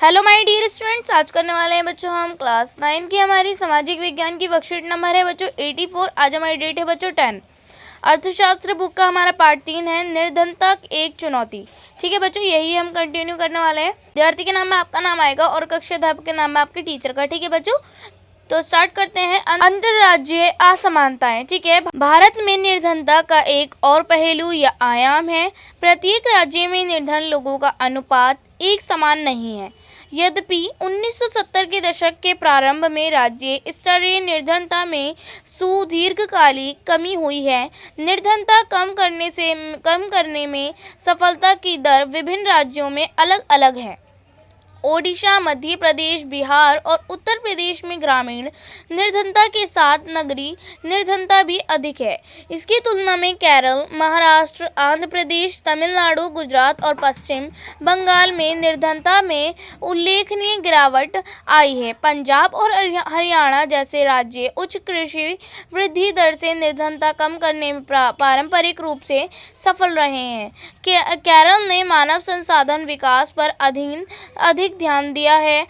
Hello my dear students, आज करने वाले हैं बच्चों हम क्लास 9 की हमारी सामाजिक विज्ञान की वर्कशीट नंबर है बच्चों 84। आज हमारी डेट है बच्चों 10। अर्थशास्त्र बुक का हमारा पार्ट 3 है, निर्धनता एक चुनौती। ठीक है बच्चों, यही हम कंटिन्यू करने वाले हैं। विद्यार्थी के नाम में आपका नाम आएगा और कक्षा अध्यापक के नाम में आपके टीचर का। ठीक है बच्चों, तो स्टार्ट करते हैं। अंतरराज्यीय असमानताएं। ठीक है, भारत में निर्धनता का एक और पहलू या आयाम है। प्रत्येक राज्य में निर्धन लोगों का अनुपात एक समान नहीं है। यद्यपि 1970 के दशक के प्रारंभ में राज्य स्तरीय निर्धनता में सुदीर्घकालिक कमी हुई है। निर्धनता कम करने में सफलता की दर विभिन्न राज्यों में अलग अलग है। ओडिशा, मध्य प्रदेश, बिहार और उत्तर प्रदेश में ग्रामीण निर्धनता के साथ नगरीय निर्धनता भी अधिक है। इसकी तुलना में केरल, महाराष्ट्र, आंध्र प्रदेश, तमिलनाडु, गुजरात और पश्चिम बंगाल में निर्धनता में उल्लेखनीय गिरावट आई है। पंजाब और हरियाणा जैसे राज्य उच्च कृषि वृद्धि दर से निर्धनता कम करने में पारंपरिक रूप से सफल रहे हैं। केरल ने मानव संसाधन विकास पर अधिक ध्यान दिया है।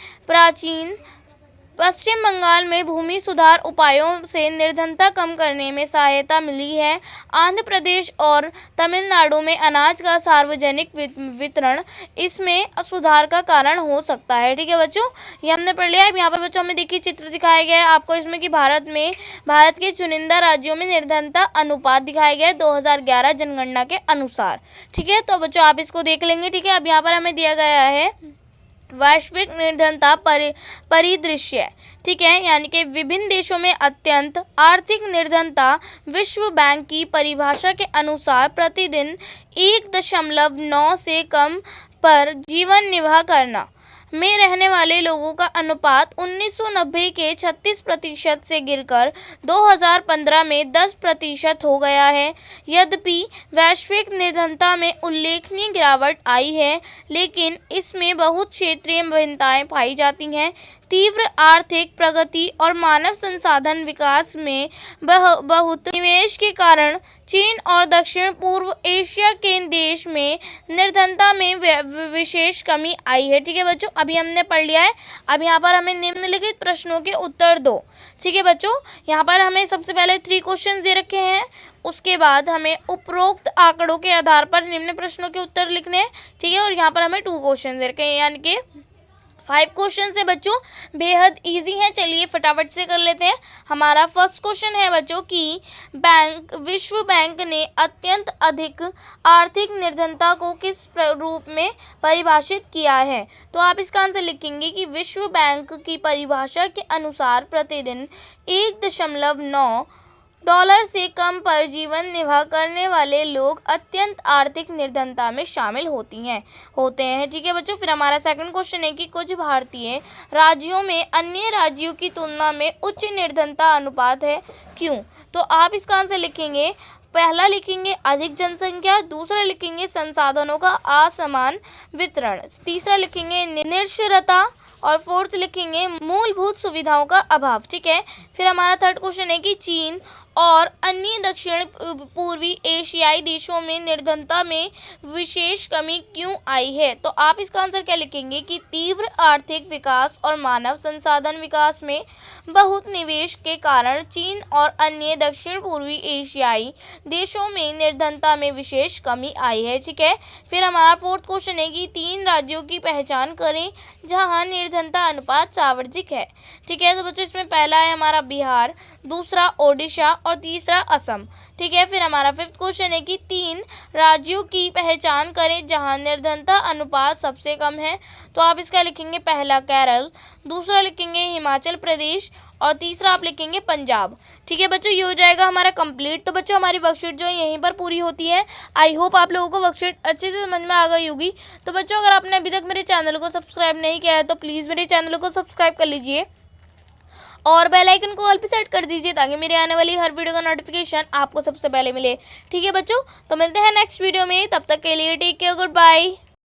पश्चिम बंगाल में भूमि सुधार उपायों से निर्धनता कम करने में सहायता मिली है। आंध्र प्रदेश और तमिलनाडु में अनाज का सार्वजनिक वितरण इसमें सुधार का कारण हो सकता है। ठीक है बच्चों, ये हमने पढ़ लिया है। यहाँ पर बच्चों हमें देखिए चित्र दिखाया गया है आपको इसमें कि भारत के चुनिंदा राज्यों में निर्धनता अनुपात दिखाया गया है 2011 जनगणना के अनुसार। ठीक है, तो बच्चों आप इसको देख लेंगे। ठीक है, अब यहाँ पर हमें दिया गया है वैश्विक निर्धनता परिदृश्य। ठीक है, यानी कि विभिन्न देशों में अत्यंत आर्थिक निर्धनता विश्व बैंक की परिभाषा के अनुसार प्रतिदिन 1.9 से कम पर जीवन निर्वाह करना में रहने वाले लोगों का अनुपात 1990 के 36% से गिरकर 2015 में 10% हो गया है। यद्यपि वैश्विक निर्धनता में उल्लेखनीय गिरावट आई है, लेकिन इसमें बहुत क्षेत्रीय भिन्नताएं पाई जाती हैं। तीव्र आर्थिक प्रगति और मानव संसाधन विकास में बहुत निवेश के कारण चीन और दक्षिण पूर्व एशिया के देश में निर्धनता में विशेष कमी आई है। ठीक है बच्चों, अभी हमने पढ़ लिया है। अब यहाँ पर हमें निम्नलिखित प्रश्नों के उत्तर दो। ठीक है बच्चों, यहाँ पर हमें सबसे पहले 3 क्वेश्चन दे रखे हैं। उसके बाद हमें उपरोक्त आंकड़ों के आधार पर निम्न प्रश्नों के उत्तर लिखने हैं। ठीक है, और यहाँ पर हमें 2 क्वेश्चन दे रखे हैं, यानी कि 5 क्वेश्चन से बच्चों बेहद इजी हैं। चलिए फटाफट से कर लेते हैं। हमारा फर्स्ट क्वेश्चन है बच्चों कि विश्व बैंक ने अत्यंत अधिक आर्थिक निर्धनता को किस रूप में परिभाषित किया है। तो आप इसका आंसर लिखेंगे कि विश्व बैंक की परिभाषा के अनुसार प्रतिदिन 1.9 डॉलर से कम पर जीवन निर्वाह करने वाले लोग अत्यंत आर्थिक निर्धनता में शामिल होते हैं। ठीक है बच्चों, फिर हमारा सेकंड क्वेश्चन है कि कुछ भारतीय राज्यों में अन्य राज्यों की तुलना में उच्च निर्धनता अनुपात है, क्यों। तो आप इसका आंसर लिखेंगे, पहला लिखेंगे अधिक जनसंख्या, दूसरा लिखेंगे संसाधनों का असमान वितरण, तीसरा लिखेंगे निरक्षरता और फोर्थ लिखेंगे मूलभूत सुविधाओं का अभाव। ठीक है, फिर हमारा थर्ड क्वेश्चन है कि चीन और अन्य दक्षिण पूर्वी एशियाई देशों में निर्धनता में विशेष कमी क्यों आई है। तो आप इसका आंसर क्या लिखेंगे कि तीव्र आर्थिक विकास और मानव संसाधन विकास में बहुत निवेश के कारण चीन और अन्य दक्षिण पूर्वी एशियाई देशों में निर्धनता में विशेष कमी आई है। ठीक है, फिर हमारा फोर्थ क्वेश्चन है कि 3 राज्यों की पहचान करें जहां निर्धनता अनुपात सर्वाधिक है। ठीक है, तो बच्चों इसमें पहला है हमारा बिहार, दूसरा ओडिशा और तीसरा असम। ठीक है, फिर हमारा फिफ्थ क्वेश्चन है कि 3 राज्यों की पहचान करें जहां निर्धनता अनुपात सबसे कम है। तो आप इसका लिखेंगे पहला केरल, दूसरा लिखेंगे हिमाचल प्रदेश और तीसरा आप लिखेंगे पंजाब। ठीक है बच्चों, ये हो जाएगा हमारा कंप्लीट। तो बच्चों हमारी वर्कशीट जो है यहीं पर पूरी होती है। आई होप आप लोगों को वर्कशीट अच्छे से समझ में आ गई होगी। तो बच्चों अगर आपने अभी तक मेरे चैनल को सब्सक्राइब नहीं किया है तो प्लीज़ मेरे चैनल को सब्सक्राइब कर लीजिए और बेल आइकन को ऑल पे सेट कर दीजिए ताकि मेरे आने वाली हर वीडियो का नोटिफिकेशन आपको सबसे पहले मिले। ठीक है बच्चों, तो मिलते हैं नेक्स्ट वीडियो में, तब तक के लिए टेक केयर, गुड बाय।